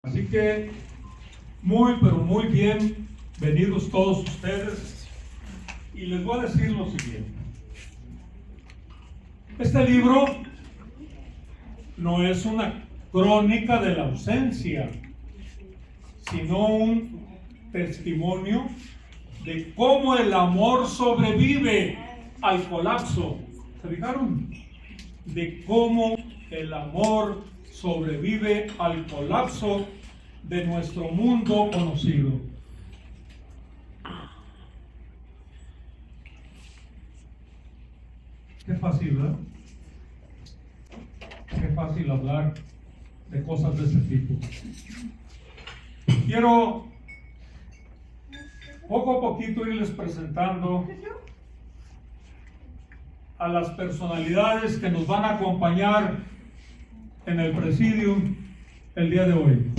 Así que muy, pero muy bienvenidos todos ustedes. Y les voy a decir lo siguiente. Este libro no es una crónica de la ausencia, sino un testimonio de cómo el amor sobrevive al colapso. ¿Se fijaron? De cómo el amor sobrevive al colapso de nuestro mundo conocido. Qué fácil, ¿verdad? Qué fácil hablar de cosas de ese tipo. Quiero poco a poquito irles presentando a las personalidades que nos van a acompañar en el presidium el día de hoy.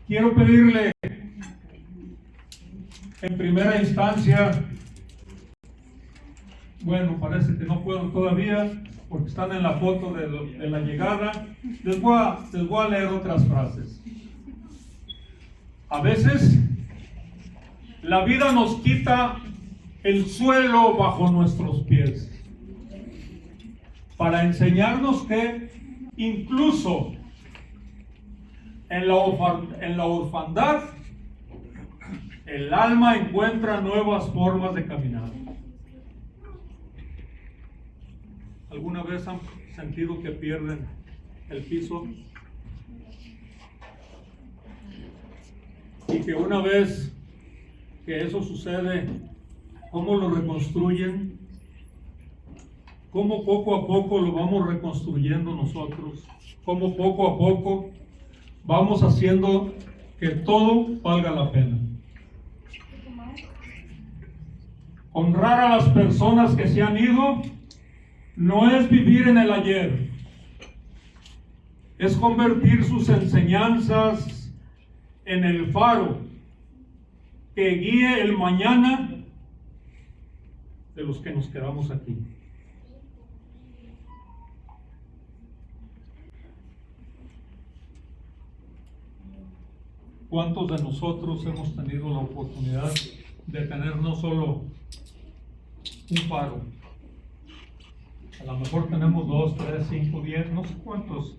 Quiero pedirle en primera instancia, bueno, parece que no puedo todavía porque están en la foto de la llegada. Les voy a leer otras frases. A veces la vida nos quita el suelo bajo nuestros pies para enseñarnos que incluso en la orfandad el alma encuentra nuevas formas de caminar. ¿Alguna vez han sentido que pierden el piso? Y que una vez que eso sucede, ¿cómo lo reconstruyen? ¿Cómo poco a poco lo vamos reconstruyendo nosotros? ¿Cómo poco a poco vamos haciendo que todo valga la pena? Honrar a las personas que se han ido no es vivir en el ayer, es convertir sus enseñanzas en el faro que guíe el mañana de los que nos quedamos aquí. ¿Cuántos de nosotros hemos tenido la oportunidad de tener no solo un faro? A lo mejor tenemos 2, 3, 5, 10, no sé cuántos.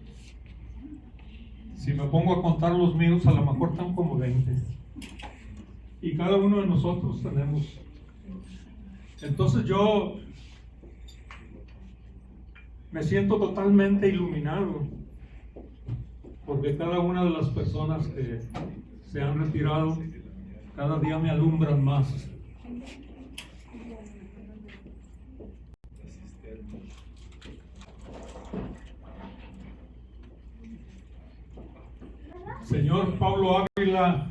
Si me pongo a contar los míos, a lo mejor están como 20. Y cada uno de nosotros tenemos. Entonces yo me siento totalmente iluminado, porque cada una de las personas que se han retirado, cada día me alumbran más. Señor Pablo Ávila,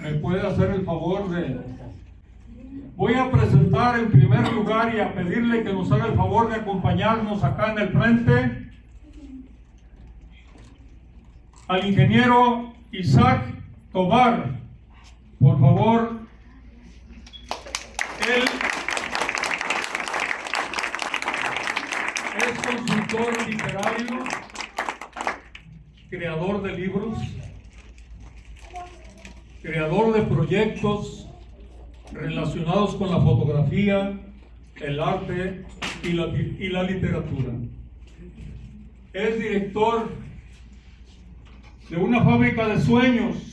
¿me puede hacer el favor de...? Voy a presentar en primer lugar y a pedirle que nos haga el favor de acompañarnos acá en el frente al ingeniero Isaac Tobar. Por favor, él es consultor literario, creador de libros, creador de proyectos relacionados con la fotografía, el arte y la literatura. Es director de una fábrica de sueños.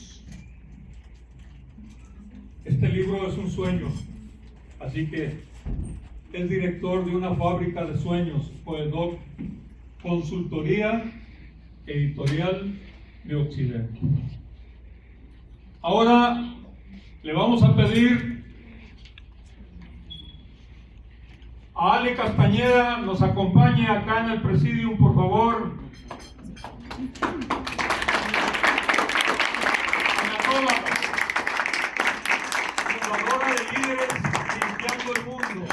Este libro es un sueño, así que es director de una fábrica de sueños, Poedoc, consultoría editorial de Occidente. Ahora le vamos a pedir a Ale Castañeda nos acompañe acá en el presidium, por favor. Anatóloga, fundadora de Líderes Limpiando el Mundo,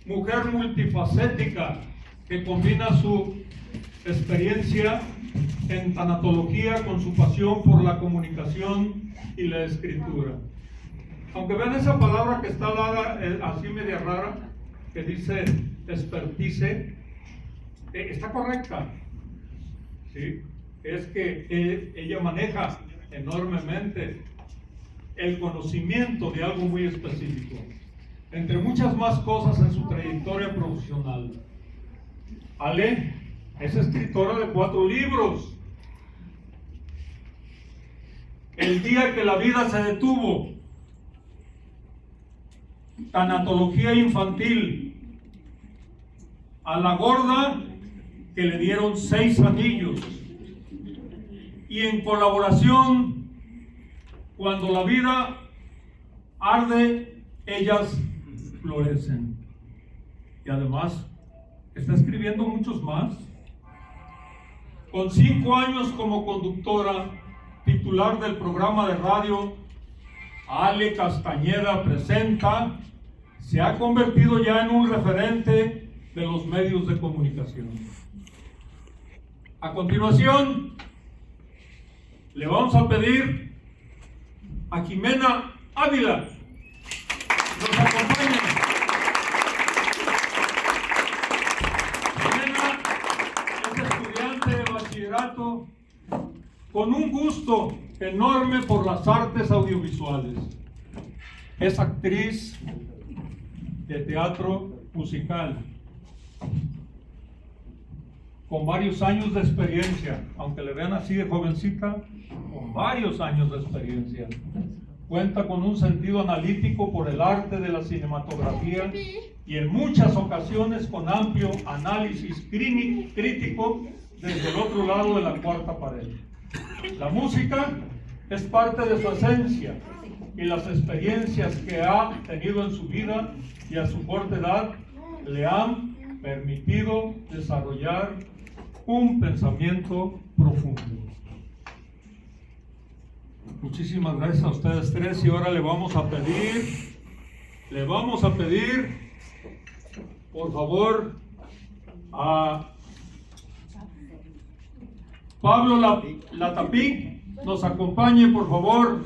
mujer multifacética que combina su experiencia en tanatología con su pasión por la comunicación y la escritura. Aunque vean esa palabra que está dada así media rara, que dice expertise, está correcta. ¿Sí? Es que ella maneja enormemente el conocimiento de algo muy específico, entre muchas más cosas en su trayectoria profesional. Ale es escritora de 4 libros. El día que la vida se detuvo, tanatología infantil, a la gorda que le dieron 6 anillos, y en colaboración, cuando la vida arde, ellas florecen. Y además está escribiendo muchos más. Con 5 años como conductora titular del programa de radio Ale Castañeda Presenta, se ha convertido ya en un referente de los medios de comunicación. A continuación, le vamos a pedir a Jimena Ávila nos acompañe. Jimena es estudiante de bachillerato con un gusto enorme por las artes audiovisuales. Es actriz de teatro musical, con varios años de experiencia, aunque le vean así de jovencita, con varios años de experiencia. Cuenta con un sentido analítico por el arte de la cinematografía y en muchas ocasiones con amplio análisis crítico desde el otro lado de la cuarta pared. La música es parte de su esencia y las experiencias que ha tenido en su vida y a su corta edad le han permitido desarrollar un pensamiento profundo. Muchísimas gracias a ustedes 3 y ahora le vamos a pedir por favor a Pablo Latapí nos acompañe por favor.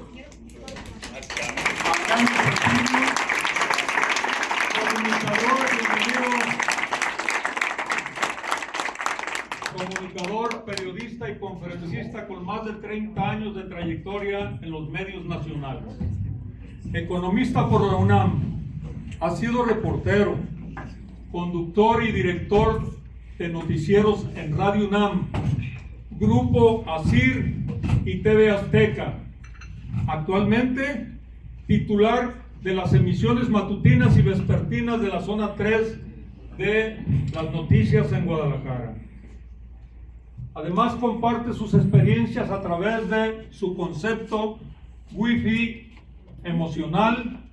Comunicador, periodista y conferencista con más de 30 años de trayectoria en los medios nacionales. Economista por la UNAM, ha sido reportero, conductor y director de noticieros en Radio UNAM, Grupo ASIR y TV Azteca. Actualmente, titular de las emisiones matutinas y vespertinas de la zona 3 de las noticias en Guadalajara. Además, comparte sus experiencias a través de su concepto Wi-Fi emocional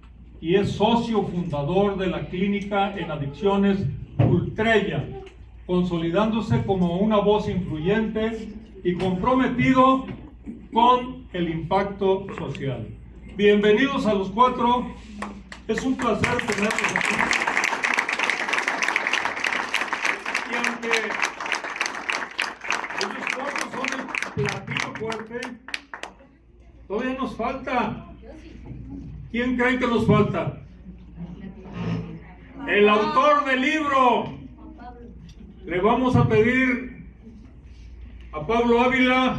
y es socio fundador de la clínica en adicciones Ultrella, consolidándose como una voz influyente y comprometido con el impacto social. Bienvenidos a los 4. Es un placer tenerlos aquí. Y aunque ellos 4 son el platillo fuerte, todavía nos falta. ¿Quién creen que nos falta? El autor del libro. Le vamos a pedir a Pablo Ávila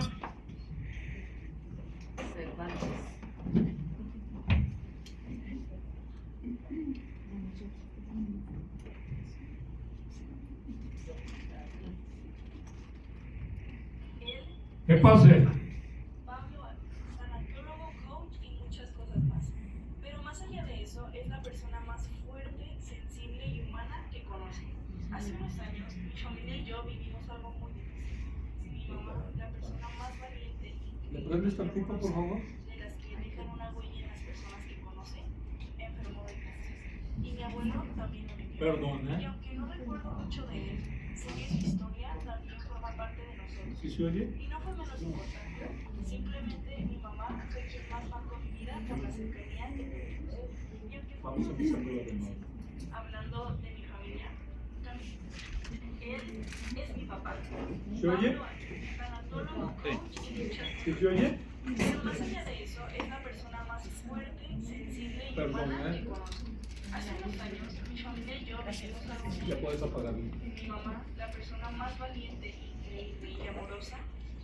que pase. Pablo, tanatólogo, coach y muchas cosas más. Pero más allá de eso, es la persona más fuerte, sensible y humana que conozco. Hace unos años, mi familia y yo vivimos algo muy difícil. Mi mamá, la persona más valiente ¿Le prendes tantito, por favor? de las que dejan una huella en las personas que conocen, enfermó de cáncer. Y mi abuelo también lo vivió. Perdón, Y aunque no recuerdo mucho de él, sé que su historia también forma parte de nosotros. ¿Sí se oye? Y no fue menos importante, simplemente mi mamá fue quien más marcó mi vida por la cercanía que tuvimos. Y aunque fue Vamos a empezar con la demanda. hablando de mi familia, también, él es mi papá. ¿Se oye? Tanatólogo, coach y muchas ¿Sí se oye? Pero más allá de eso, es la persona más fuerte, sensible y humana que conozco. Hace unos años, mi familia y yo vivimos algo muy Ya puedes apagarlo. Mi mamá, la persona más valiente, increíble y amorosa,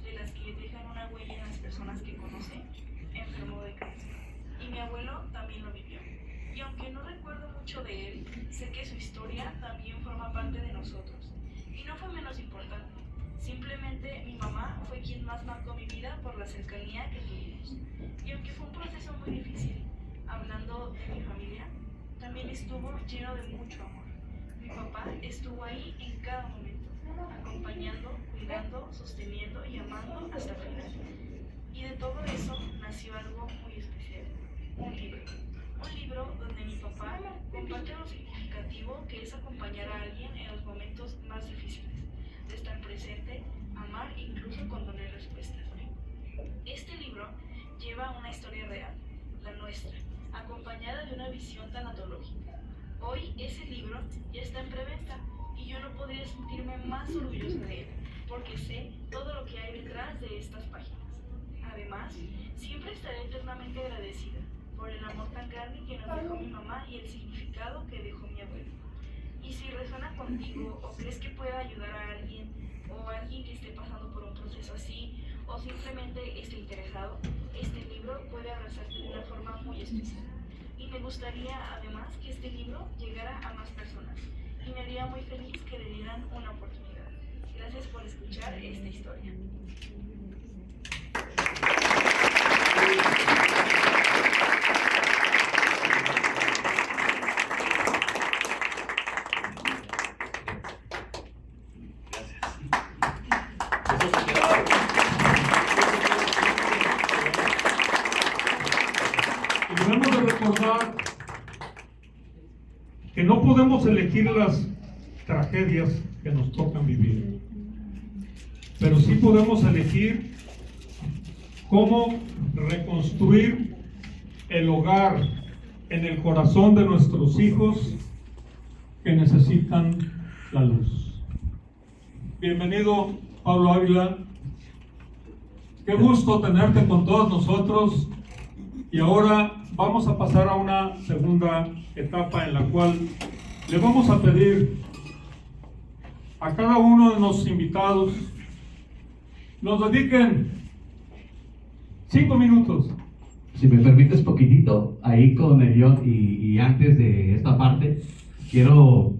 de las que dejan una huella en las personas que conocen, enfermó de cáncer. Y mi abuelo también lo vivió. Y aunque no recuerdo mucho de él, sé que su historia también forma parte de nosotros. Y no fue menos importante. Simplemente mi mamá fue quien más marcó mi vida por la cercanía que tuvimos. Y aunque fue un proceso muy difícil, hablando de mi familia, también estuvo lleno de mucho amor. Mi papá estuvo ahí en cada momento, acompañando, cuidando, sosteniendo y amando hasta el final. Y de todo eso nació algo muy especial, un libro. Un libro donde mi papá comparte lo significativo que es acompañar a alguien en los momentos más difíciles, de estar presente, amar incluso cuando no hay respuestas. Este libro lleva una historia real, la nuestra, acompañada de una visión tanatológica. Hoy ese libro ya está en preventa y yo no podría sentirme más orgullosa de él, porque sé todo lo que hay detrás de estas páginas. Además, siempre estaré eternamente agradecida por el amor tan grande que nos dejó mi mamá y el significado que dejó mi abuelo. Y si resuena contigo o crees que pueda ayudar a alguien o a alguien que esté pasando por un proceso así o simplemente esté interesado, este libro puede abrazarte de una forma muy especial. Y me gustaría además que este libro llegara a más personas y me haría muy feliz que le dieran una oportunidad. Gracias por escuchar esta historia. Y debemos de recordar que no podemos elegir las tragedias que nos tocan vivir, pero sí podemos elegir cómo reconstruir el hogar en el corazón de nuestros hijos que necesitan la luz. Bienvenido, Pablo Ávila. Qué gusto tenerte con todos nosotros. Y ahora vamos a pasar a una segunda etapa en la cual le vamos a pedir a cada uno de los invitados nos dediquen 5 minutos. Si me permites poquitito, ahí con el guión y antes de esta parte, quiero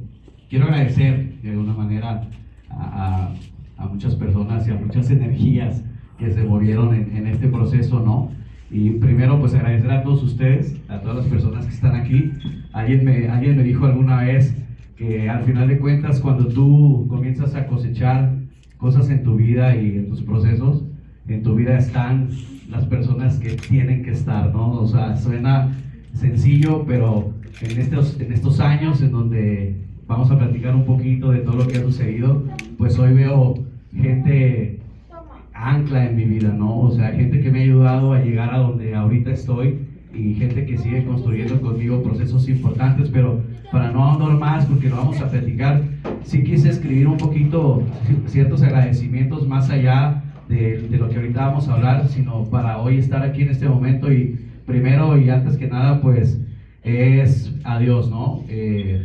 agradecer de alguna manera a muchas personas y a muchas energías que se movieron en este proceso, ¿no? Y primero, pues agradecer a todos ustedes, a todas las personas que están aquí. Alguien me dijo alguna vez que al final de cuentas, cuando tú comienzas a cosechar cosas en tu vida y en tus procesos, en tu vida están las personas que tienen que estar, ¿no? O sea, suena sencillo, pero en estos años en donde vamos a platicar un poquito de todo lo que ha sucedido, pues hoy veo gente ancla en mi vida, ¿no? O sea, gente que me ha ayudado a llegar a donde ahorita estoy y gente que sigue construyendo conmigo procesos importantes, pero para no ahondar más, porque lo vamos a platicar, sí quise escribir un poquito ciertos agradecimientos más allá de lo que ahorita vamos a hablar, sino para hoy estar aquí en este momento. Y primero y antes que nada, pues es a Dios, ¿no?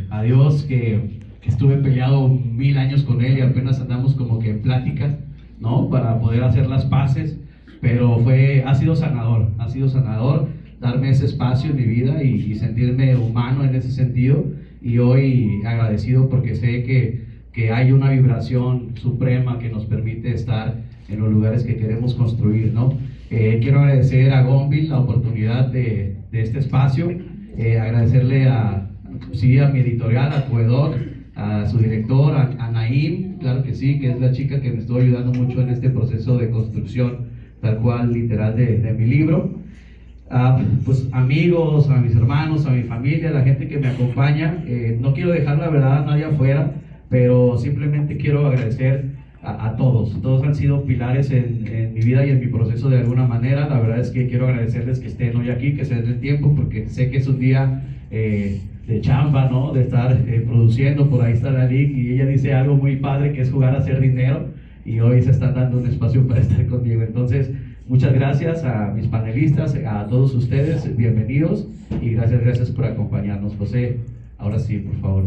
A Dios que estuve peleado 1000 años con Él y apenas andamos como que en pláticas, ¿no? Para poder hacer las paces, pero ha sido sanador darme ese espacio en mi vida y sentirme humano en ese sentido. Y hoy agradecido porque sé que hay una vibración suprema que nos permite estar en los lugares que queremos construir, ¿no? Quiero agradecer a Gonville la oportunidad de este espacio, agradecerle a mi editorial, a Coedor, a su director, a Naim, claro que sí, que es la chica que me estuvo ayudando mucho en este proceso de construcción, tal cual, literal, de mi libro. Pues amigos, a mis hermanos, a mi familia, a la gente que me acompaña. No quiero dejar la verdad a nadie afuera, pero simplemente quiero agradecer a todos. Todos han sido pilares en mi vida y en mi proceso de alguna manera. La verdad es que quiero agradecerles que estén hoy aquí, que se den el tiempo, porque sé que es un día de chamba, ¿no? De estar produciendo. Por ahí está la Lick y ella dice algo muy padre, que es jugar a hacer dinero, y hoy se están dando un espacio para estar conmigo. Entonces Muchas gracias a mis panelistas, a todos ustedes, bienvenidos y gracias por acompañarnos. José, ahora sí, por favor.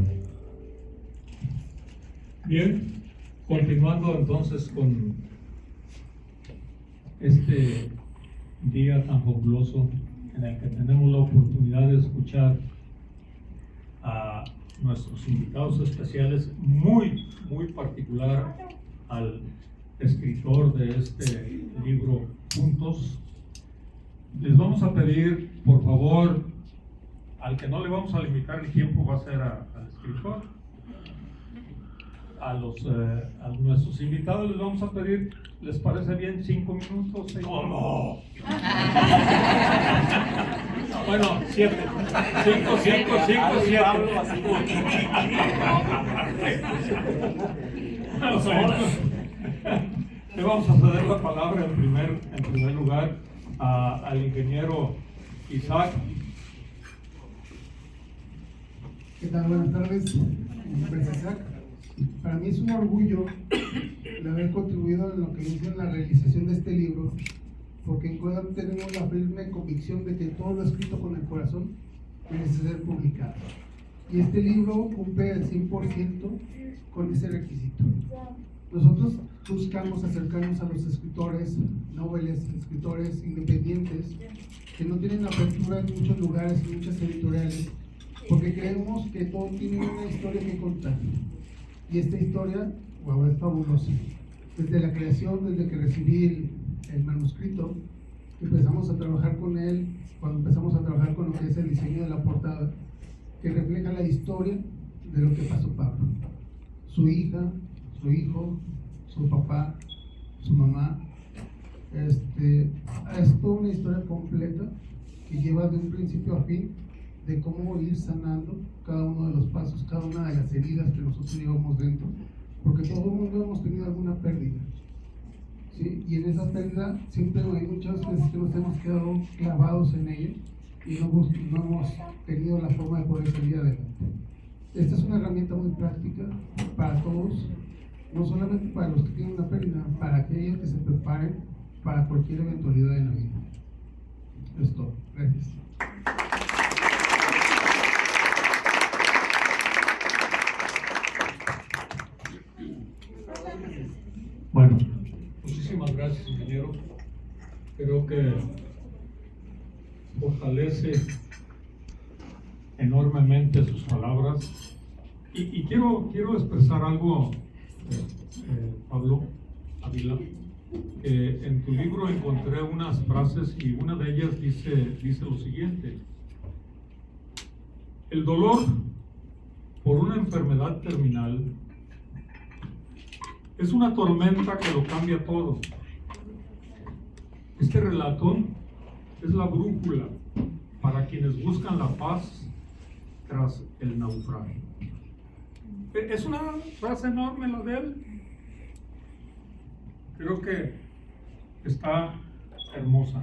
Bien, continuando entonces con este día tan fabuloso en el que tenemos la oportunidad de escuchar a nuestros invitados especiales, muy particular al escritor de este libro Juntos. Les vamos a pedir, por favor, al que no le vamos a limitar el tiempo va a ser al escritor. A nuestros invitados les vamos a pedir, ¿les parece bien 5 minutos? ¿Cómo? Bueno, 7. 5, 7. Le vamos a ceder la palabra en primer lugar al ingeniero Isaac. ¿Qué tal? Buenas tardes. Mi nombre es Isaac. Para mí es un orgullo el haber contribuido en lo que dice en la realización de este libro, porque en Coedam tenemos la firme convicción de que todo lo escrito con el corazón merece ser publicado. Y este libro cumple al 100% con ese requisito. Nosotros buscamos acercarnos a los escritores noveles, escritores independientes, que no tienen apertura en muchos lugares, en muchas editoriales, porque creemos que todos tienen una historia que contar. Y esta historia, wow, es fabulosa. Desde la creación, desde que recibí el manuscrito, empezamos a trabajar con él, cuando empezamos a trabajar con lo que es el diseño de la portada, que refleja la historia de lo que pasó Pablo. Su hija, su hijo, su papá, su mamá. Es toda una historia completa que lleva de un principio a fin de cómo ir sanando cada uno de los pasos, cada una de las heridas que nosotros llevamos dentro, porque todo el mundo hemos tenido alguna pérdida, ¿sí? Y en esa pérdida siempre hay muchas veces que nos hemos quedado clavados en ella y no hemos tenido la forma de poder salir adelante. Esta es una herramienta muy práctica para todos, no solamente para los que tienen una pérdida, para aquellos que se preparen para cualquier eventualidad en la vida. Es todo. Gracias. Bueno, muchísimas gracias, ingeniero. Creo que fortalece enormemente sus palabras. Y quiero expresar algo, Pablo Ávila, que en tu libro encontré unas frases y una de ellas dice lo siguiente: el dolor por una enfermedad terminal es una tormenta que lo cambia todo. Este relato es la brújula para quienes buscan la paz tras el naufragio. Es una frase enorme la de él. Creo que está hermosa.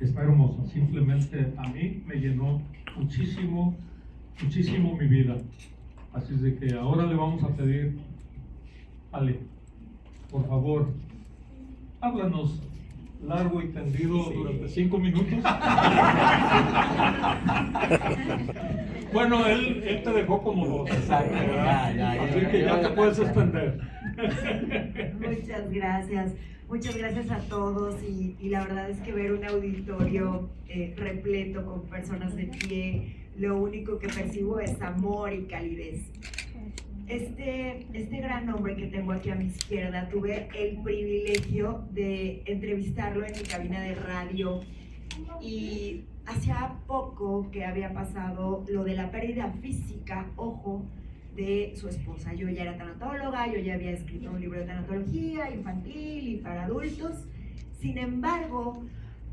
Está hermosa. Simplemente a mí me llenó muchísimo mi vida. Así es de que ahora le vamos a pedir, Ale, por favor, háblanos largo y tendido durante 5 minutos. Bueno, él te dejó como 2. Exacto, Así que ya te puedes extender. Muchas gracias a todos y la verdad es que ver un auditorio repleto con personas de pie, lo único que percibo es amor y calidez. Este gran hombre que tengo aquí a mi izquierda, tuve el privilegio de entrevistarlo en mi cabina de radio y hacía poco que había pasado lo de la pérdida física, ojo, de su esposa. Yo ya era tanatóloga, yo ya había escrito un libro de tanatología infantil y para adultos. Sin embargo,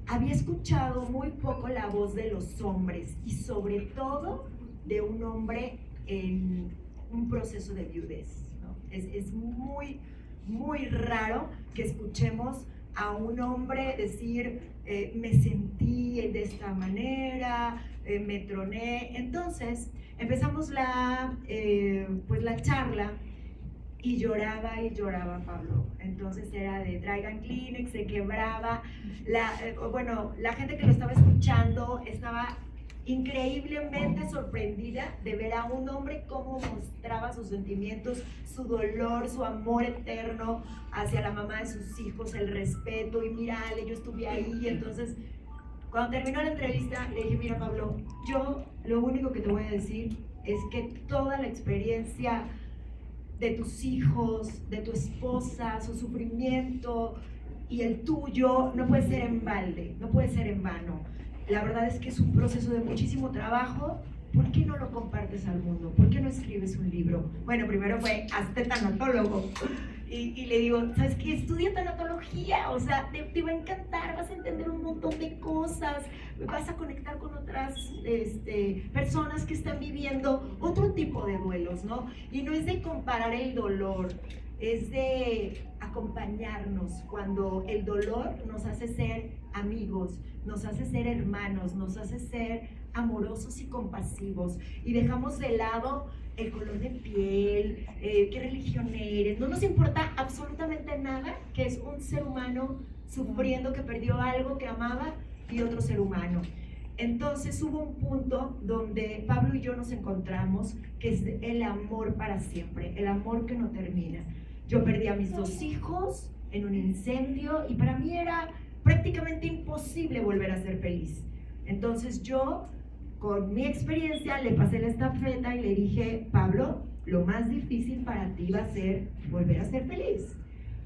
había escuchado muy poco la voz de los hombres y sobre todo de un hombre en un proceso de viudez, ¿no? Es muy raro que escuchemos a un hombre decir me sentí de esta manera, me troné. Entonces empezamos la charla y lloraba Pablo. Entonces era de traigan Kleenex, se quebraba. La gente que lo estaba escuchando estaba increíblemente sorprendida de ver a un hombre cómo mostraba sus sentimientos, su dolor, su amor eterno hacia la mamá de sus hijos, el respeto. Y mira, Ale, yo estuve ahí. Entonces, cuando terminó la entrevista, le dije, mira, Pablo, yo lo único que te voy a decir es que toda la experiencia de tus hijos, de tu esposa, su sufrimiento y el tuyo no puede ser en balde, no puede ser en vano. La verdad es que es un proceso de muchísimo trabajo. ¿Por qué no lo compartes al mundo? ¿Por qué no escribes un libro? Bueno, primero fue, hazte tanatólogo. Y le digo, ¿sabes qué? Estudia tanatología, o sea, te va a encantar, vas a entender un montón de cosas, vas a conectar con otras personas que están viviendo otro tipo de duelos, ¿no? Y no es de comparar el dolor, es de acompañarnos cuando el dolor nos hace ser amigos, nos hace ser hermanos, nos hace ser amorosos y compasivos, y dejamos de lado el color de piel, qué religión eres, no nos importa absolutamente nada, que es un ser humano sufriendo, que perdió algo que amaba, y otro ser humano. Entonces hubo un punto donde Pablo y yo nos encontramos, que es el amor para siempre, el amor que no termina. Yo perdí a mis 2 hijos en un incendio y para mí era prácticamente imposible volver a ser feliz. Entonces yo, con mi experiencia, le pasé la estafeta y le dije, Pablo, lo más difícil para ti va a ser volver a ser feliz.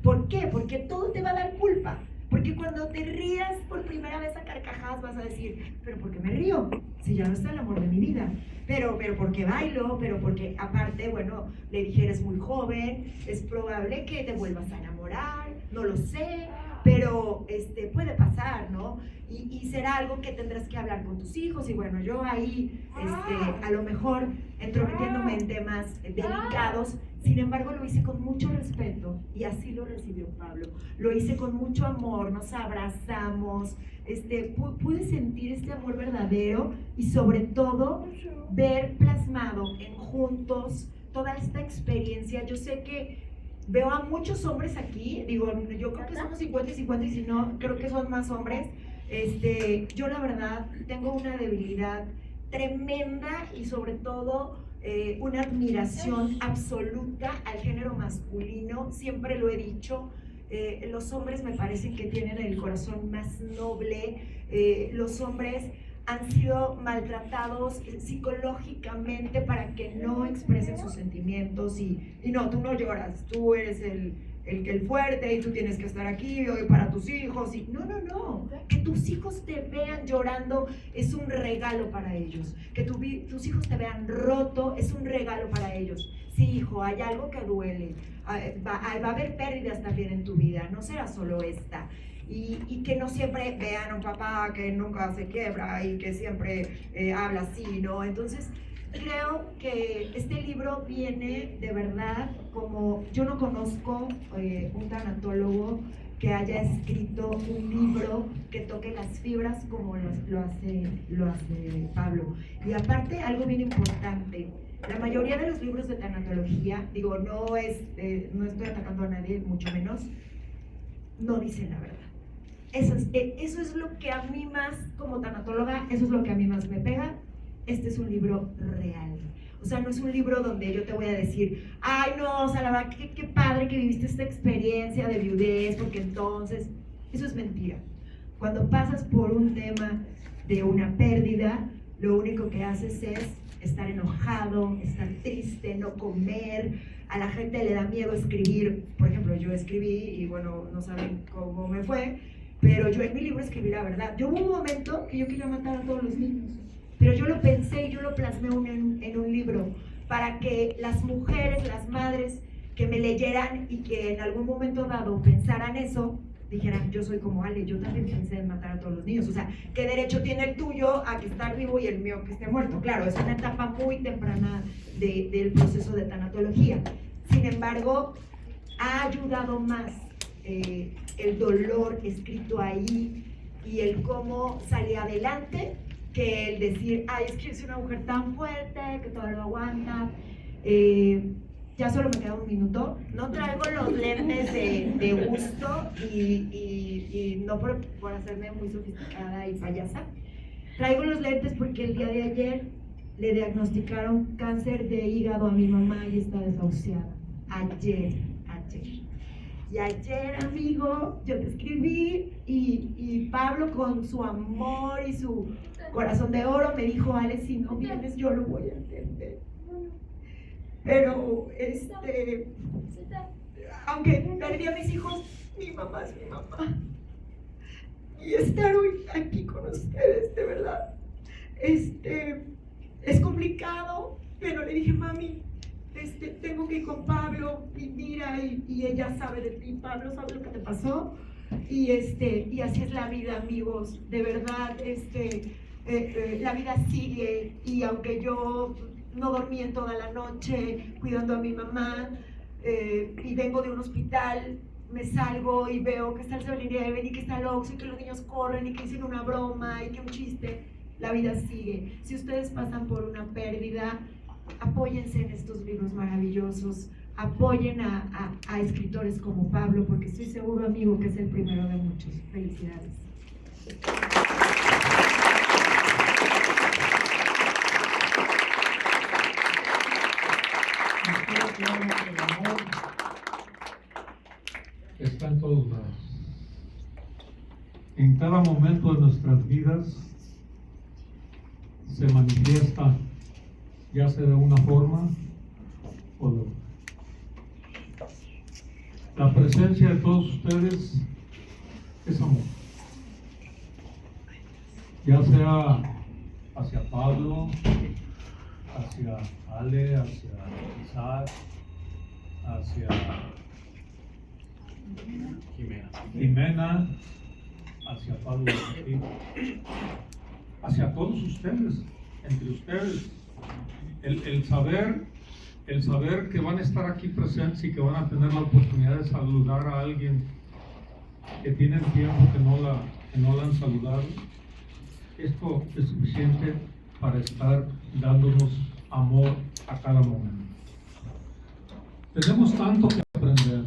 ¿Por qué? Porque todo te va a dar culpa. Porque cuando te rías por primera vez a carcajadas vas a decir, ¿pero por qué me río? Si ya no está el amor de mi vida. Pero ¿por qué bailo? Pero porque aparte, bueno, le dije, eres muy joven, es probable que te vuelvas a enamorar, no lo sé, pero puede pasar, ¿no? Y será algo que tendrás que hablar con tus hijos. Y bueno, yo ahí, a lo mejor entrometiéndome en temas delicados. Sin embargo, lo hice con mucho respeto y así lo recibió Pablo. Lo hice con mucho amor, nos abrazamos, pude sentir este amor verdadero y sobre todo ver plasmado en juntos toda esta experiencia. Yo sé que veo a muchos hombres aquí, digo, yo creo que somos 50 y 50 y si no, creo que son más hombres. Yo la verdad tengo una debilidad tremenda y sobre todo una admiración absoluta al género masculino. Siempre lo he dicho, los hombres me parecen que tienen el corazón más noble. Los hombres han sido maltratados psicológicamente para que no expresen sus sentimientos y no, tú no lloras, tú eres el fuerte y tú tienes que estar aquí hoy para tus hijos. Y no, que tus hijos te vean llorando es un regalo para ellos, que tus hijos te vean roto es un regalo para ellos. Sí, hijo, hay algo que duele, va a haber pérdidas también en tu vida, no será solo esta. Y que no siempre vean a un papá que nunca se quiebra y que siempre habla así, ¿no? Entonces creo que este libro viene de verdad, como yo no conozco un tanatólogo que haya escrito un libro que toque las fibras como lo hace Pablo. Y aparte, algo bien importante, la mayoría de los libros de tanatología, digo, no estoy atacando a nadie, mucho menos, no dicen la verdad. Eso es lo que a mí más, como tanatóloga, eso es lo que a mí más me pega. Este es un libro real. O sea, no es un libro donde yo te voy a decir, ay, no, o sea, la verdad, qué padre que viviste esta experiencia de viudez, porque entonces, eso es mentira. Cuando pasas por un tema de una pérdida, lo único que haces es estar enojado, estar triste, no comer. A la gente le da miedo escribir. Por ejemplo, yo escribí y bueno, no saben cómo me fue, pero yo en mi libro escribí la verdad. Yo hubo un momento que yo quería matar a todos los niños, pero yo lo pensé y yo lo plasmé en un libro para que las mujeres, las madres que me leyeran y que en algún momento dado pensaran eso, dijeran, yo soy como Ale, yo también pensé en matar a todos los niños. O sea, ¿qué derecho tiene el tuyo a que estar vivo y el mío que esté muerto? Claro, es una etapa muy temprana del proceso de tanatología. Sin embargo, ha ayudado más el dolor escrito ahí y el cómo salí adelante que el decir, ay, es que yo soy una mujer tan fuerte que todo lo aguanta. ya solo me queda un minuto. No traigo los lentes de gusto y no por hacerme muy sofisticada y payasa. Traigo los lentes porque el día de ayer le diagnosticaron cáncer de hígado a mi mamá y está desahuciada. Ayer. Y ayer, amigo, yo te escribí y Pablo con su amor y su corazón de oro me dijo, Ale, si no vienes yo lo voy a entender. Pero, aunque perdí a mis hijos, mi mamá es mi mamá. Y estar hoy aquí con ustedes, de verdad, es complicado, pero le dije, mami, tengo que ir con Pablo, y mira, y ella sabe de ti, Pablo sabe lo que te pasó, y así es la vida, amigos, de verdad, la vida sigue, y aunque yo no dormí en toda la noche cuidando a mi mamá, y vengo de un hospital, me salgo y veo que está el 7-Eleven y que está el Oxxo y que los niños corren y que hicieron una broma y que un chiste, la vida sigue. Si ustedes pasan por una pérdida, apóyense en estos libros maravillosos, apoyen a escritores como Pablo, porque estoy seguro, amigo, que es el primero de muchos. Felicidades. El amor está en todos lados. En cada momento de nuestras vidas se manifiesta, ya sea de una forma o de otra. La presencia de todos ustedes es amor. Ya sea hacia Pablo, hacia Ale, hacia Isaac, hacia Jimena, hacia Pablo, hacia todos ustedes, entre ustedes. El saber que van a estar aquí presentes y que van a tener la oportunidad de saludar a alguien que tienen tiempo que no la han saludado, esto es suficiente para estar dándonos amor a cada momento. Tenemos tanto que aprender.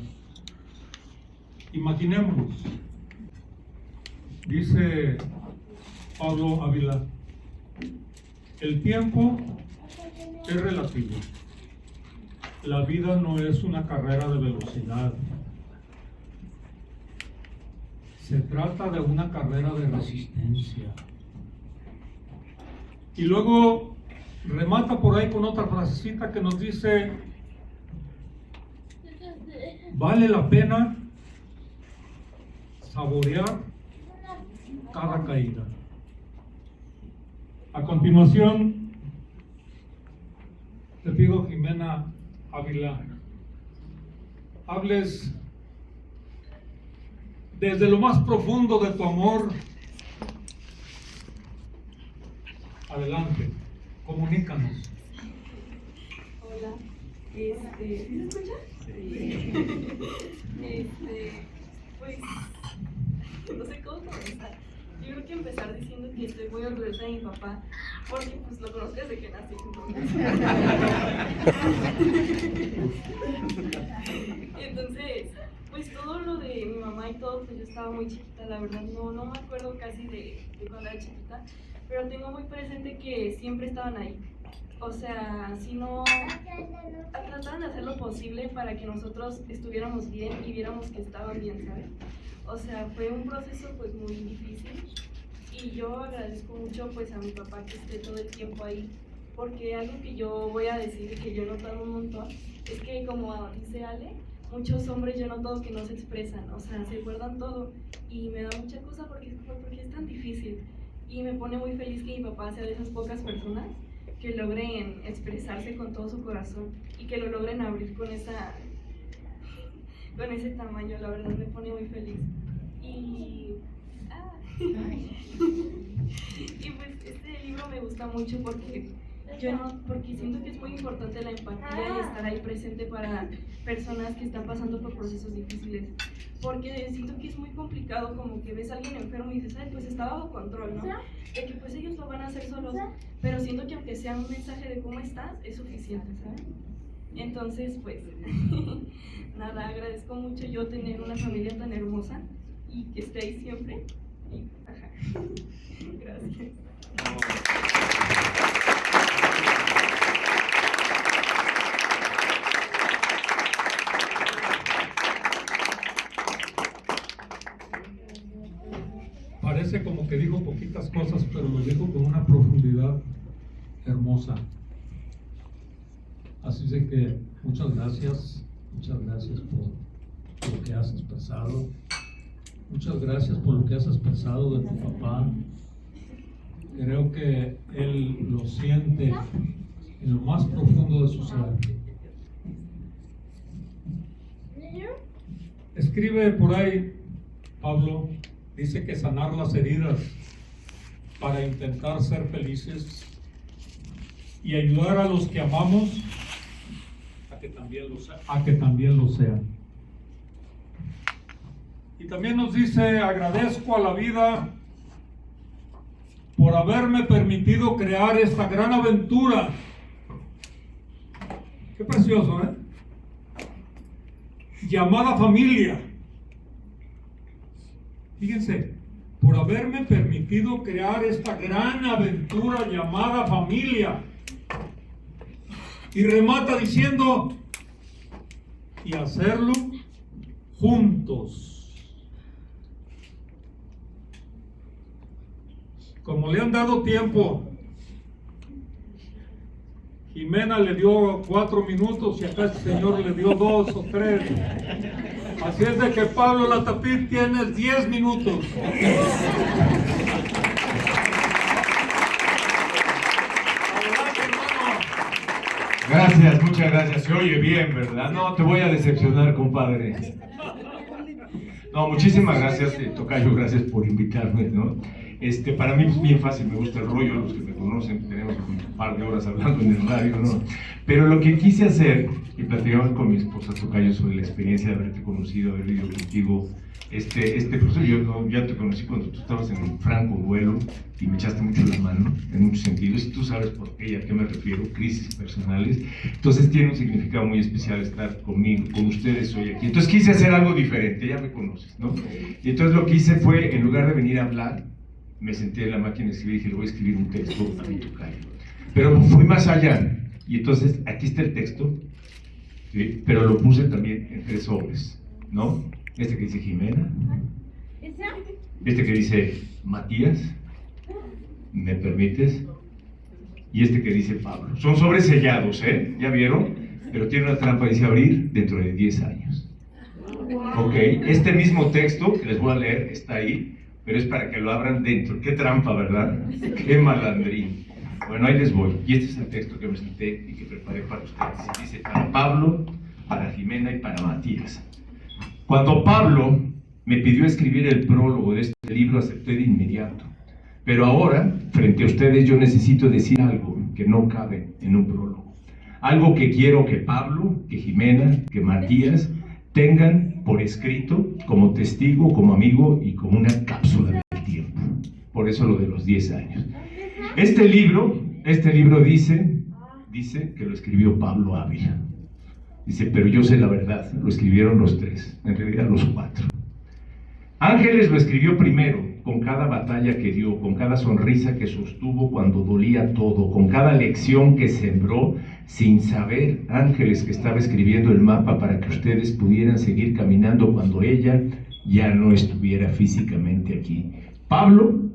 Imaginémonos, dice Pablo Ávila, el tiempo es relativo. La vida no es una carrera de velocidad. Se trata de una carrera de resistencia. Y luego remata por ahí con otra frasecita que nos dice, vale la pena saborear cada caída. A continuación, te pido, Jimena Ávila, hables desde lo más profundo de tu amor. Adelante, comunícanos. Hola, ¿sí se escucha? Sí. Pues, no sé cómo comenzar. Yo creo que empezar diciendo que estoy muy orgullosa de mi papá, porque pues lo conozco desde que nací. Entonces, pues todo lo de mi mamá y todo, pues yo estaba muy chiquita, la verdad, no me acuerdo casi de cuando era chiquita, pero tengo muy presente que siempre estaban ahí. O sea, si no, trataban de hacer lo posible para que nosotros estuviéramos bien y viéramos que estaban bien, ¿sabes? O sea, fue un proceso pues muy difícil y yo agradezco mucho pues a mi papá que esté todo el tiempo ahí, porque algo que yo voy a decir que yo he notado un montón es que, como dice Ale, muchos hombres yo noto que no se expresan, o sea, se guardan todo y me da mucha cosa porque es tan difícil, y me pone muy feliz que mi papá sea de esas pocas personas que logren expresarse con todo su corazón y que lo logren abrir con ese tamaño. La verdad me pone muy feliz. Y pues este libro me gusta mucho porque siento que es muy importante la empatía y estar ahí presente para personas que están pasando por procesos difíciles, porque siento que es muy complicado, como que ves a alguien enfermo y dices, ay, pues está bajo control, ¿no? De que pues ellos lo van a hacer solos, pero siento que aunque sea un mensaje de cómo estás, es suficiente, ¿sabes? Entonces, pues, nada, agradezco mucho yo tener una familia tan hermosa y que esté ahí siempre. Y, ajá. Gracias. Parece como que dijo poquitas cosas, pero lo dijo con una profundidad hermosa. Así de que muchas gracias por lo que has expresado. Muchas gracias por lo que has expresado de tu papá. Creo que él lo siente en lo más profundo de su ser. Escribe por ahí, Pablo, dice que sanar las heridas para intentar ser felices y ayudar a los que amamos a que también lo sean. Y también nos dice, agradezco a la vida por haberme permitido crear esta gran aventura. Qué precioso, ¿eh? Llamada familia. Fíjense, por haberme permitido crear esta gran aventura llamada familia. Y remata diciendo, y hacerlo juntos. Como le han dado tiempo, Jimena le dio 4 minutos y acá este señor le dio 2 o 3. Así es de que Pablo Latapí tienes 10 minutos. Gracias, muchas gracias. Se oye bien, ¿verdad? No, te voy a decepcionar, compadre. No, muchísimas gracias, tocayo, gracias por invitarme, ¿no? Para mí es bien fácil, me gusta el rollo, los que me conocen, tenemos un par de horas hablando en el radio, ¿no? Pero lo que quise hacer, y platicamos con mi esposa tocayo sobre la experiencia de haberte conocido, haber vivido contigo, proceso, yo ya te conocí cuando tú estabas en un franco duelo y me echaste mucho la mano, en muchos sentidos, y tú sabes por qué y a qué me refiero, crisis personales. Entonces tiene un significado muy especial estar conmigo, con ustedes hoy aquí. Entonces quise hacer algo diferente, ya me conoces, ¿no? Y entonces lo que hice fue, en lugar de venir a hablar, me senté en la máquina de escribir y dije, le voy a escribir un texto a mi tocayo. Pero fui más allá, y entonces aquí está el texto, ¿sí? Pero lo puse también en 3 sobres, ¿no? Este que dice Jimena, este que dice Matías, ¿me permites? Y este que dice Pablo. Son sobres sellados, ¿eh? ¿Ya vieron? Pero tiene una trampa, dice abrir dentro de 10 años. Ok, este mismo texto que les voy a leer está ahí, pero es para que lo abran dentro. Qué trampa, ¿verdad? Qué malandrín. Bueno, ahí les voy. Y este es el texto que me senté y que preparé para ustedes. Dice, para Pablo, para Jimena y para Matías. Cuando Pablo me pidió escribir el prólogo de este libro, acepté de inmediato. Pero ahora, frente a ustedes, yo necesito decir algo que no cabe en un prólogo. Algo que quiero que Pablo, que Jimena, que Matías tengan por escrito, como testigo, como amigo y como una cápsula del tiempo. Por eso lo de los 10 años. Este libro dice que lo escribió Pablo Ávila. Dice, pero yo sé la verdad, lo escribieron los 3, en realidad los 4. Ángeles lo escribió primero, con cada batalla que dio, con cada sonrisa que sostuvo cuando dolía todo, con cada lección que sembró, sin saber, Ángeles que estaba escribiendo el mapa para que ustedes pudieran seguir caminando cuando ella ya no estuviera físicamente aquí. Pablo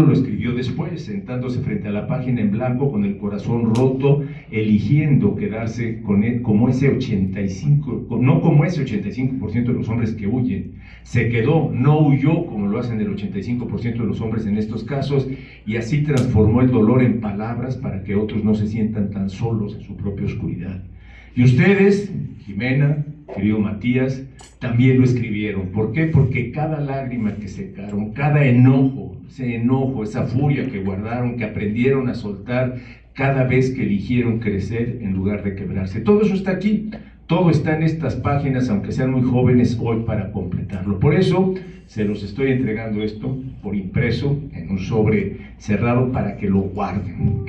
lo escribió después, sentándose frente a la página en blanco con el corazón roto, eligiendo quedarse con él como ese 85% de los hombres que huyen. Se quedó, no huyó como lo hacen el 85% de los hombres en estos casos, y así transformó el dolor en palabras para que otros no se sientan tan solos en su propia oscuridad. Y ustedes, Jimena, querido Matías, también lo escribieron. ¿Por qué? Porque cada lágrima que secaron, cada enojo, esa furia que guardaron, que aprendieron a soltar cada vez que eligieron crecer en lugar de quebrarse. Todo eso está aquí, todo está en estas páginas, aunque sean muy jóvenes hoy, para completarlo. Por eso se los estoy entregando esto por impreso en un sobre cerrado para que lo guarden,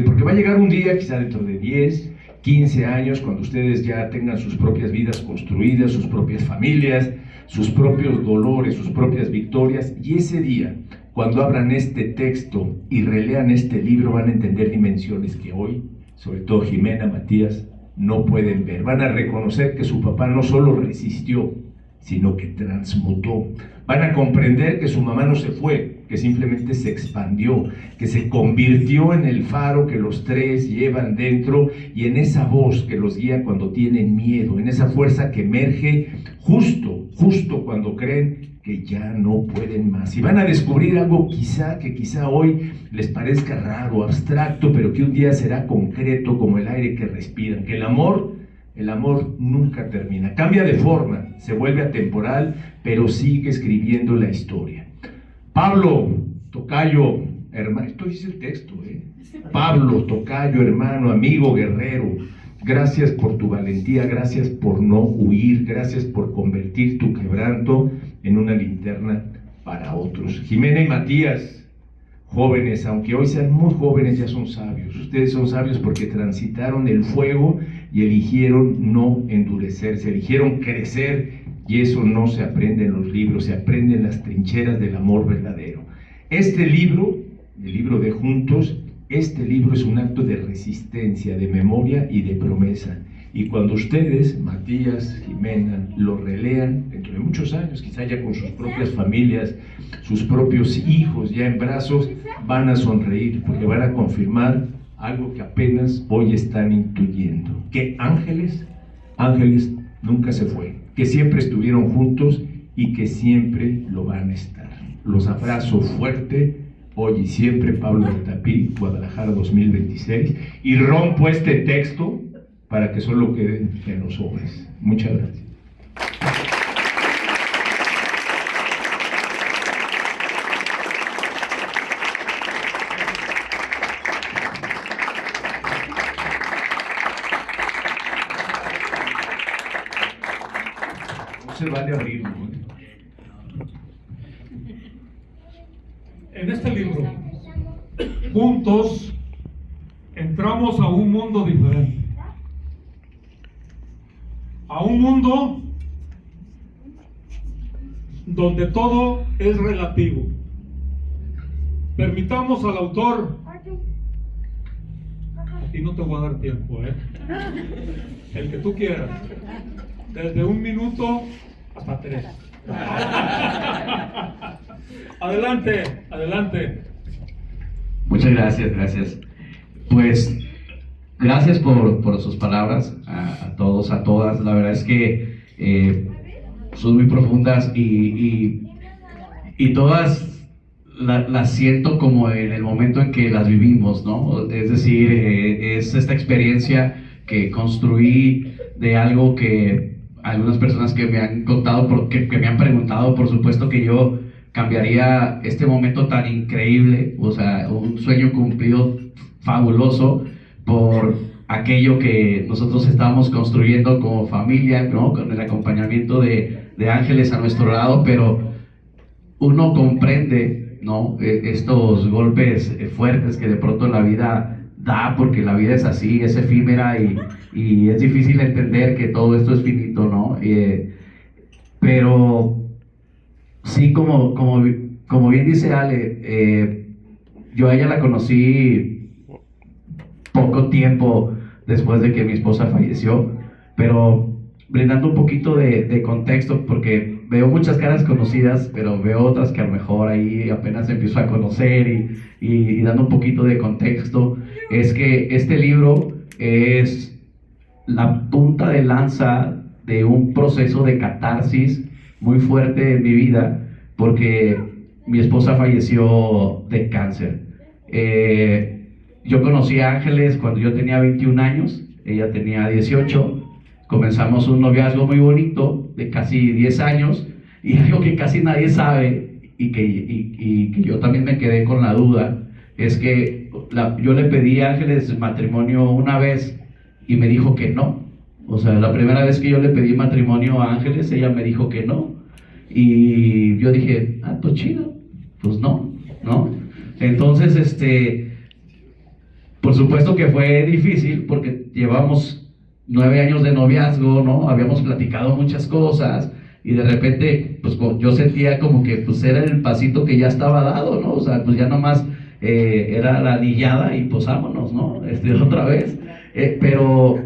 porque va a llegar un día, quizá dentro de 10, 15 años, cuando ustedes ya tengan sus propias vidas construidas, sus propias familias, sus propios dolores, sus propias victorias, y ese día, cuando abran este texto y relean este libro, van a entender dimensiones que hoy, sobre todo Jimena, Matías, no pueden ver. Van a reconocer que su papá no solo resistió, sino que transmutó. Van a comprender que su mamá no se fue, que simplemente se expandió, que se convirtió en el faro que los tres llevan dentro y en esa voz que los guía cuando tienen miedo, en esa fuerza que emerge justo cuando creen que ya no pueden más. Y van a descubrir algo que quizá hoy les parezca raro, abstracto, pero que un día será concreto como el aire que respiran, que el amor nunca termina, cambia de forma, se vuelve atemporal, pero sigue escribiendo la historia. Pablo, tocayo, hermano, esto dice el texto, Pablo, tocayo, hermano, amigo, guerrero, gracias por tu valentía, gracias por no huir, gracias por convertir tu quebranto en una linterna para otros. Jimena y Matías, jóvenes, aunque hoy sean muy jóvenes, ya son sabios. Ustedes son sabios porque transitaron el fuego y eligieron no endurecerse, eligieron crecer, y eso no se aprende en los libros, se aprende en las trincheras del amor verdadero. Este libro, el libro de Juntos, este libro es un acto de resistencia, de memoria y de promesa. Y cuando ustedes, Matías, Jimena, lo relean dentro de muchos años, quizá ya con sus propias familias, sus propios hijos ya en brazos, van a sonreír porque van a confirmar algo que apenas hoy están intuyendo, que ángeles nunca se fue, que siempre estuvieron juntos y que siempre lo van a estar. Los abrazo fuerte hoy y siempre, Pablo de Tapí, Guadalajara 2026, y rompo este texto para que solo queden en los hombres. Muchas gracias. No se vale abrirlo, En este libro, juntos, entramos a un mundo diferente. A un mundo donde todo es relativo. Permitamos al autor, y no te voy a dar tiempo, el que tú quieras, desde 1 minuto hasta 3. Adelante. Muchas gracias. Pues gracias por sus palabras a todos, a todas. La verdad es que son muy profundas y todas las siento como en el momento en que las vivimos, ¿no? Es decir, es esta experiencia que construí de algo que algunas personas que me han contado, que me han preguntado, por supuesto que yo cambiaría este momento tan increíble, o sea, un sueño cumplido fabuloso por aquello que nosotros estábamos construyendo como familia, ¿no? Con el acompañamiento de ángeles a nuestro lado, pero uno comprende, ¿no? Estos golpes fuertes que de pronto la vida da, porque la vida es así, es efímera y es difícil entender que todo esto es finito, ¿no? Pero sí, como bien dice Ale, yo a ella la conocí poco tiempo después de que mi esposa falleció, pero brindando un poquito de contexto, porque veo muchas caras conocidas, pero veo otras que a lo mejor ahí apenas empiezo a conocer y dando un poquito de contexto, es que este libro es la punta de lanza de un proceso de catarsis muy fuerte en mi vida, porque mi esposa falleció de cáncer. Yo conocí a Ángeles cuando yo tenía 21 años, ella tenía 18, comenzamos un noviazgo muy bonito de casi 10 años, y algo que casi nadie sabe y que yo también me quedé con la duda, es que yo le pedí a Ángeles matrimonio una vez y me dijo que no. O sea, la primera vez que yo le pedí matrimonio a Ángeles, ella me dijo que no. Y yo dije, pues chido, pues no. Entonces, por supuesto que fue difícil porque llevamos 9 años de noviazgo, ¿no? Habíamos platicado muchas cosas y de repente, pues yo sentía como que pues era el pasito que ya estaba dado, ¿no? O sea, pues ya nomás era la anillada y pues vámonos, ¿no? Otra vez. Pero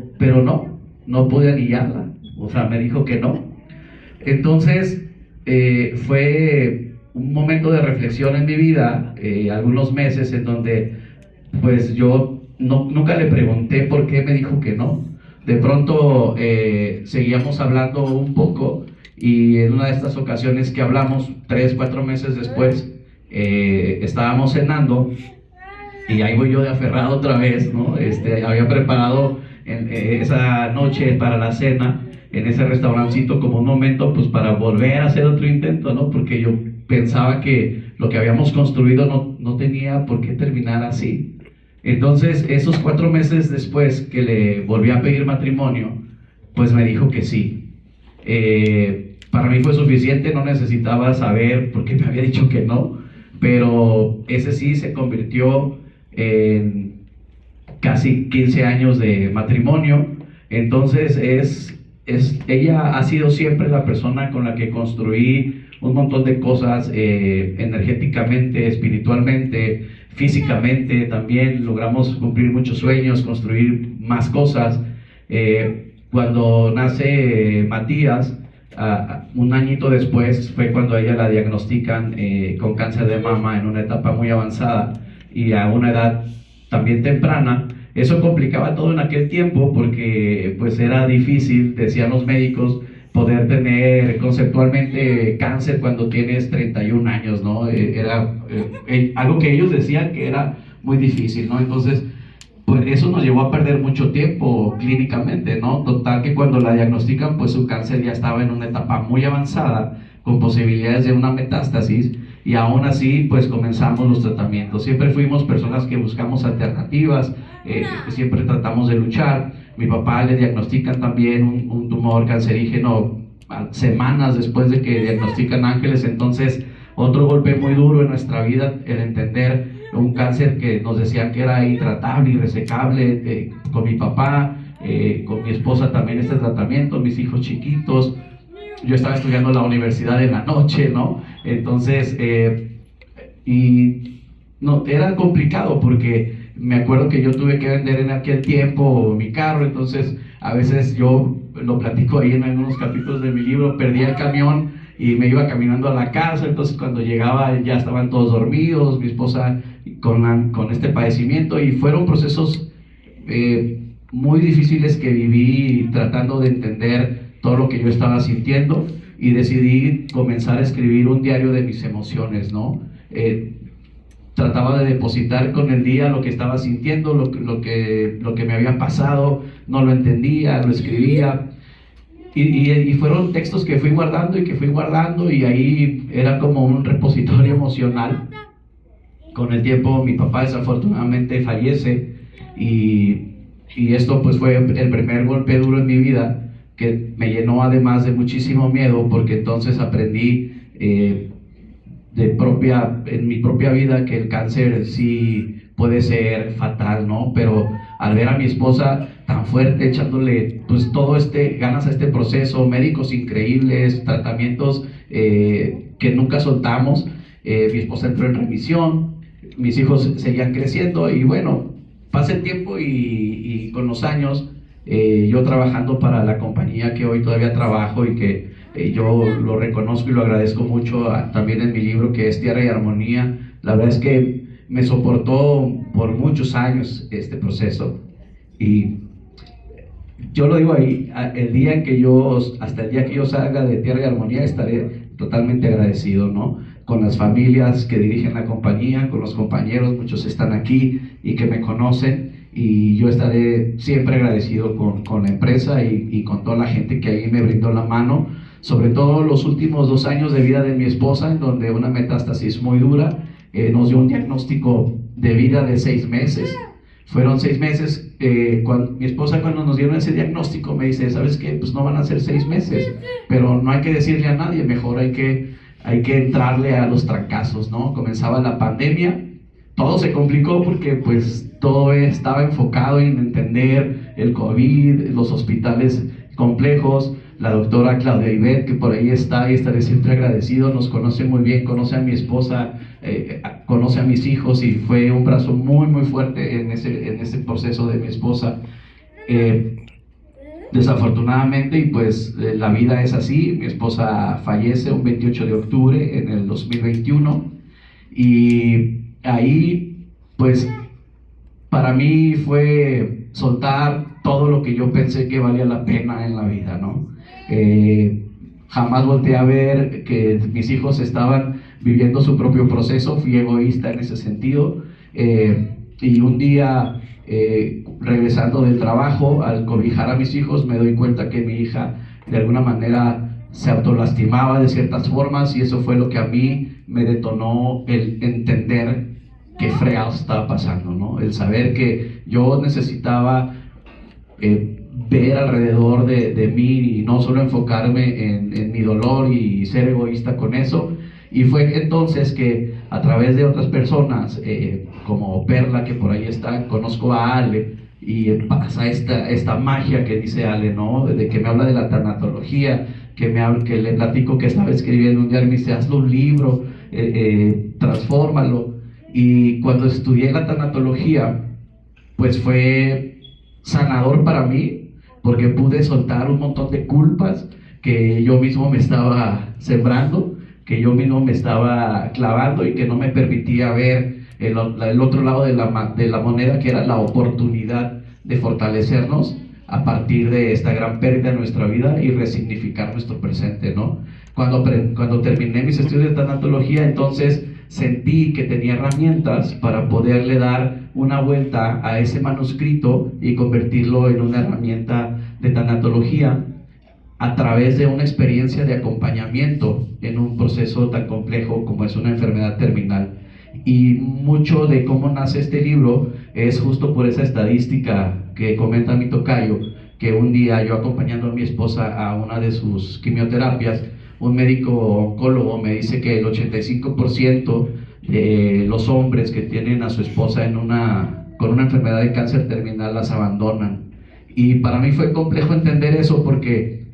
no pude anillarla. O sea, me dijo que no. Entonces, fue un momento de reflexión en mi vida, algunos meses en donde pues yo nunca le pregunté por qué me dijo que no. De pronto seguíamos hablando un poco y en una de estas ocasiones que hablamos, 3, 4 meses después, estábamos cenando y ahí voy yo de aferrado otra vez, ¿no? Había preparado esa noche para la cena en ese restaurancito como un momento pues para volver a hacer otro intento, ¿no? Porque yo pensaba que lo que habíamos construido no tenía por qué terminar así. Entonces, esos 4 meses después que le volví a pedir matrimonio, pues me dijo que sí. Para mí fue suficiente, no necesitaba saber por qué me había dicho que no, pero ese sí se convirtió en casi 15 años de matrimonio. Entonces, ella ha sido siempre la persona con la que construí un montón de cosas energéticamente, espiritualmente, físicamente. También logramos cumplir muchos sueños, construir más cosas. Cuando nace Matías, un añito después fue cuando a ella la diagnostican con cáncer de mama en una etapa muy avanzada y a una edad también temprana. Eso complicaba todo en aquel tiempo porque pues era difícil, decían los médicos, poder tener conceptualmente cáncer cuando tienes 31 años, ¿no? Era algo que ellos decían que era muy difícil, ¿no? Entonces, pues eso nos llevó a perder mucho tiempo clínicamente, ¿no? Total que cuando la diagnostican, pues su cáncer ya estaba en una etapa muy avanzada, con posibilidades de una metástasis, y aún así, pues comenzamos los tratamientos. Siempre fuimos personas que buscamos alternativas, siempre tratamos de luchar. Mi papá le diagnostican también un tumor cancerígeno semanas después de que diagnostican Ángeles. Entonces, otro golpe muy duro en nuestra vida, el entender un cáncer que nos decían que era intratable, irresecable, con mi papá, con mi esposa también este tratamiento, mis hijos chiquitos. Yo estaba estudiando en la universidad en la noche, ¿no? Entonces, era complicado porque me acuerdo que yo tuve que vender en aquel tiempo mi carro. Entonces a veces yo lo platico ahí en algunos capítulos de mi libro, perdía el camión y me iba caminando a la casa. Entonces cuando llegaba ya estaban todos dormidos, mi esposa con este padecimiento, y fueron procesos muy difíciles que viví tratando de entender todo lo que yo estaba sintiendo, y decidí comenzar a escribir un diario de mis emociones, ¿no? Trataba de depositar con el día lo que estaba sintiendo, lo que me había pasado, no lo entendía, lo escribía, y fueron textos que fui guardando y ahí era como un repositorio emocional. Con el tiempo mi papá desafortunadamente fallece, y esto pues fue el primer golpe duro en mi vida, que me llenó además de muchísimo miedo, porque entonces aprendí en mi propia vida que el cáncer sí puede ser fatal, ¿no? Pero al ver a mi esposa tan fuerte, echándole pues ganas a este proceso, médicos increíbles, tratamientos que nunca soltamos, mi esposa entró en remisión, mis hijos seguían creciendo, y bueno, pasa el tiempo y con los años, yo trabajando para la compañía que hoy todavía trabajo y que yo lo reconozco y lo agradezco mucho también en mi libro, que es Tierra y Armonía. La verdad es que me soportó por muchos años este proceso, y yo lo digo ahí, hasta el día que yo salga de Tierra y Armonía estaré totalmente agradecido, ¿no? Con las familias que dirigen la compañía, con los compañeros, muchos están aquí y que me conocen, y yo estaré siempre agradecido con la empresa y con toda la gente que ahí me brindó la mano, sobre todo los últimos 2 años de vida de mi esposa, en donde una metástasis muy dura nos dio un diagnóstico de vida de 6 meses. Fueron 6 meses, mi esposa cuando nos dieron ese diagnóstico me dice, ¿sabes qué? Pues no van a ser 6 meses, pero no hay que decirle a nadie, mejor hay que entrarle a los trancazos, ¿no? Comenzaba la pandemia, todo se complicó porque pues todo estaba enfocado en entender el COVID, los hospitales complejos, la doctora Claudia Ivette, que por ahí está y estaré siempre agradecido, nos conoce muy bien, conoce a mi esposa, conoce a mis hijos y fue un brazo muy muy fuerte en ese proceso de mi esposa. Desafortunadamente, y pues la vida es así, mi esposa fallece un 28 de octubre en el 2021 y ahí pues para mí fue soltar todo lo que yo pensé que valía la pena en la vida, ¿no? Jamás volteé a ver que mis hijos estaban viviendo su propio proceso, fui egoísta en ese sentido, y un día regresando del trabajo, al cobijar a mis hijos, me doy cuenta que mi hija de alguna manera se autolastimaba de ciertas formas y eso fue lo que a mí me detonó el entender qué fregado estaba pasando, ¿no? El saber que yo necesitaba ver alrededor de mí y no solo enfocarme en mi dolor y ser egoísta con eso. Y fue entonces que a través de otras personas, como Perla, que por ahí está, conozco a Ale y pasa esta magia que dice Ale, ¿no? De que me habla de la tanatología, que le platico que estaba escribiendo un diario y me dice, hazlo un libro, transfórmalo. Y cuando estudié la tanatología, pues fue sanador para mí, porque pude soltar un montón de culpas que yo mismo me estaba sembrando, que yo mismo me estaba clavando y que no me permitía ver el otro lado de la moneda, que era la oportunidad de fortalecernos a partir de esta gran pérdida en nuestra vida y resignificar nuestro presente, ¿no? Cuando terminé mis estudios de tanatología, entonces sentí que tenía herramientas para poderle dar una vuelta a ese manuscrito y convertirlo en una herramienta de tanatología a través de una experiencia de acompañamiento en un proceso tan complejo como es una enfermedad terminal. Y mucho de cómo nace este libro es justo por esa estadística que comenta mi tocayo, que un día yo acompañando a mi esposa a una de sus quimioterapias, un médico oncólogo me dice que el 85% de los hombres que tienen a su esposa con una enfermedad de cáncer terminal las abandonan. Y para mí fue complejo entender eso porque,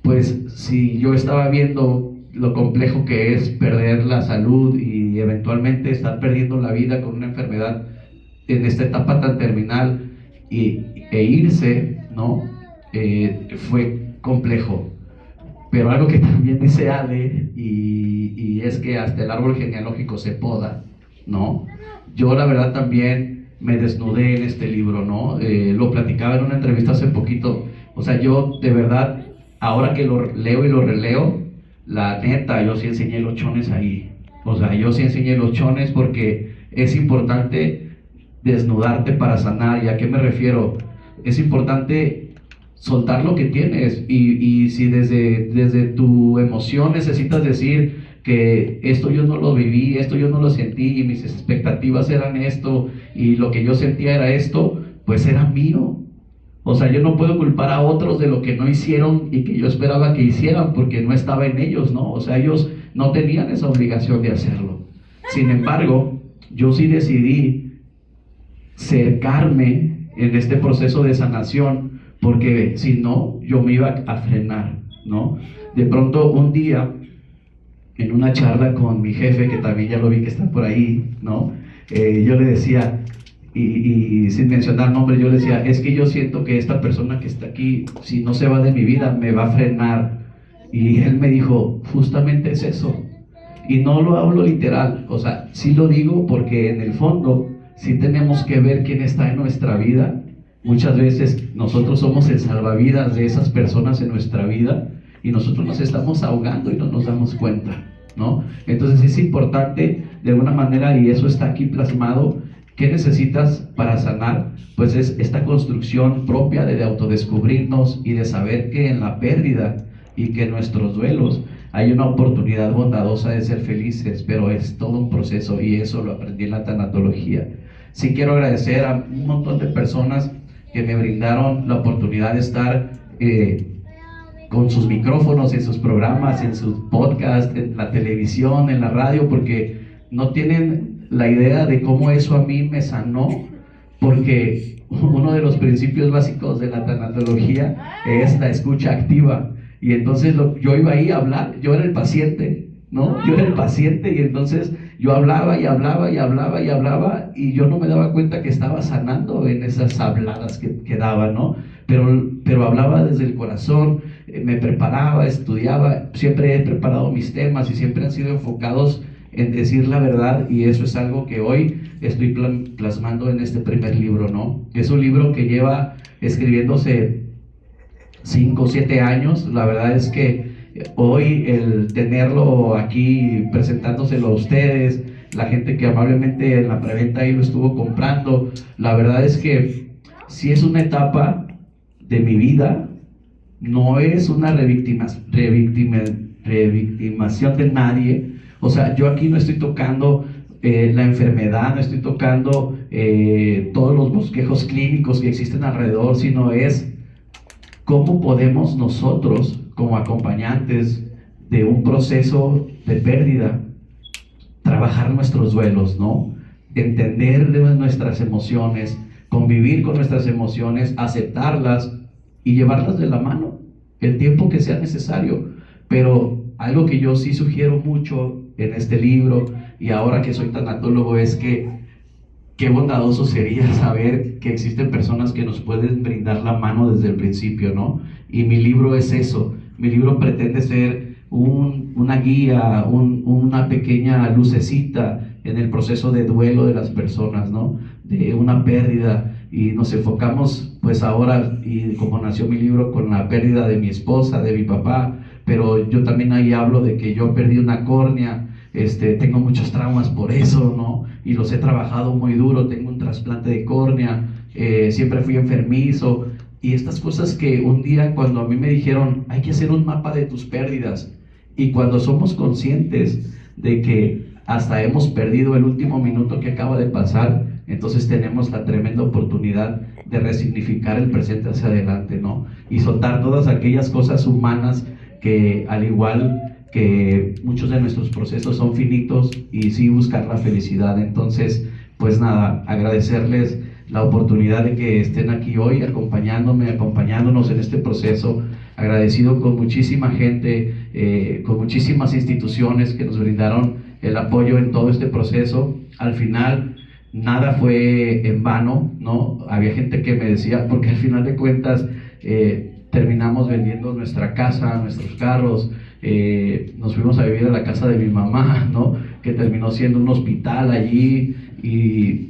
pues, si yo estaba viendo lo complejo que es perder la salud y eventualmente estar perdiendo la vida con una enfermedad en esta etapa tan terminal e irse, ¿no? Fue complejo. Pero algo que también dice Ale, y es que hasta el árbol genealógico se poda, ¿no? Yo la verdad también me desnudé en este libro, ¿no? Lo platicaba en una entrevista hace poquito. O sea, yo de verdad, ahora que lo leo y lo releo, la neta, yo sí enseñé los chones ahí. O sea, yo sí enseñé los chones porque es importante desnudarte para sanar. ¿Y a qué me refiero? Es importante soltar lo que tienes y si desde tu emoción necesitas decir que esto yo no lo viví, esto yo no lo sentí y mis expectativas eran esto y lo que yo sentía era esto, pues era mío. O sea, yo no puedo culpar a otros de lo que no hicieron y que yo esperaba que hicieran porque no estaba en ellos, ¿no? O sea, ellos no tenían esa obligación de hacerlo. Sin embargo, yo sí decidí cercarme en este proceso de sanación porque si no, yo me iba a frenar, ¿no? De pronto, un día, en una charla con mi jefe, que también ya lo vi que está por ahí, ¿no? Yo le decía, y sin mencionar nombres, yo le decía, es que yo siento que esta persona que está aquí, si no se va de mi vida, me va a frenar. Y él me dijo, justamente es eso. Y no lo hablo literal, o sea, sí lo digo porque en el fondo, sí tenemos que ver quién está en nuestra vida. Muchas veces nosotros somos el salvavidas de esas personas en nuestra vida y nosotros nos estamos ahogando y no nos damos cuenta, ¿no? Entonces es importante de alguna manera, y eso está aquí plasmado, ¿qué necesitas para sanar? Pues es esta construcción propia de autodescubrirnos y de saber que en la pérdida y que en nuestros duelos hay una oportunidad bondadosa de ser felices, pero es todo un proceso y eso lo aprendí en la tanatología. Sí quiero agradecer a un montón de personas que me brindaron la oportunidad de estar con sus micrófonos en sus programas, en sus podcasts, en la televisión, en la radio, porque no tienen la idea de cómo eso a mí me sanó, porque uno de los principios básicos de la tanatología es la escucha activa. Y entonces yo iba ahí a hablar, yo era el paciente, ¿no? Yo era el paciente y entonces yo hablaba y hablaba y hablaba y hablaba y yo no me daba cuenta que estaba sanando en esas habladas que daba, ¿no? Pero hablaba desde el corazón, me preparaba, estudiaba, siempre he preparado mis temas y siempre han sido enfocados en decir la verdad, y eso es algo que hoy estoy plasmando en este primer libro, ¿no? Es un libro que lleva escribiéndose 5 o 7 años. La verdad es que hoy el tenerlo aquí presentándoselo a ustedes, la gente que amablemente en la preventa ahí lo estuvo comprando, la verdad es que sí es una etapa de mi vida, no es una revictimación de nadie. O sea, yo aquí no estoy tocando la enfermedad, no estoy tocando todos los bosquejos clínicos que existen alrededor, sino es cómo podemos nosotros, como acompañantes de un proceso de pérdida, trabajar nuestros duelos, ¿no? Entender nuestras emociones, convivir con nuestras emociones, aceptarlas y llevarlas de la mano el tiempo que sea necesario. Pero algo que yo sí sugiero mucho en este libro, y ahora que soy tanatólogo, es que qué bondadoso sería saber que existen personas que nos pueden brindar la mano desde el principio, ¿no? Y mi libro es eso. Mi libro pretende ser una guía, una pequeña lucecita en el proceso de duelo de las personas, ¿no? De una pérdida, y nos enfocamos pues ahora, y como nació mi libro, con la pérdida de mi esposa, de mi papá, pero yo también ahí hablo de que yo perdí una córnea, tengo muchos traumas por eso, ¿no? Y los he trabajado muy duro, tengo un trasplante de córnea, siempre fui enfermizo, y estas cosas que un día cuando a mí me dijeron, hay que hacer un mapa de tus pérdidas, y cuando somos conscientes de que hasta hemos perdido el último minuto que acaba de pasar, entonces tenemos la tremenda oportunidad de resignificar el presente hacia adelante, ¿no? Y soltar todas aquellas cosas humanas que, al igual que muchos de nuestros procesos, son finitos, y sí buscar la felicidad. Entonces, pues nada, agradecerles la oportunidad de que estén aquí hoy acompañándonos en este proceso. Agradecido con muchísima gente, con muchísimas instituciones que nos brindaron el apoyo en todo este proceso. Al final, nada fue en vano, ¿no? Había gente que me decía, porque al final de cuentas terminamos vendiendo nuestra casa, nuestros carros, nos fuimos a vivir a la casa de mi mamá, ¿no? Que terminó siendo un hospital allí,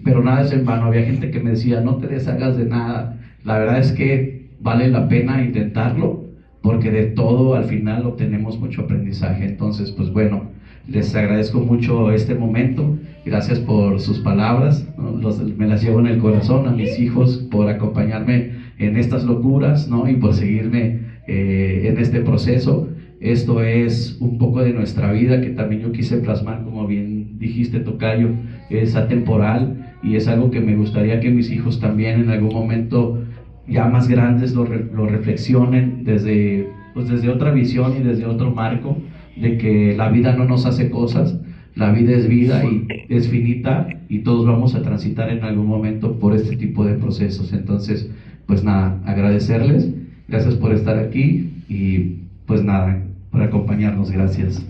pero nada es en vano. Había gente que me decía, no te deshagas de nada. La verdad es que vale la pena intentarlo, porque de todo al final obtenemos mucho aprendizaje. Entonces, pues bueno, les agradezco mucho este momento, gracias por sus palabras, ¿no? Me las llevo en el corazón, a mis hijos por acompañarme en estas locuras, ¿no? Y por seguirme en este proceso. Esto es un poco de nuestra vida que también yo quise plasmar, como bien dijiste, tocayo, es atemporal, y es algo que me gustaría que mis hijos también en algún momento, ya más grandes, lo reflexionen desde otra visión y desde otro marco, de que la vida no nos hace cosas, la vida es vida y es finita, y todos vamos a transitar en algún momento por este tipo de procesos. Entonces, pues nada, agradecerles, gracias por estar aquí, y pues nada, por acompañarnos, gracias.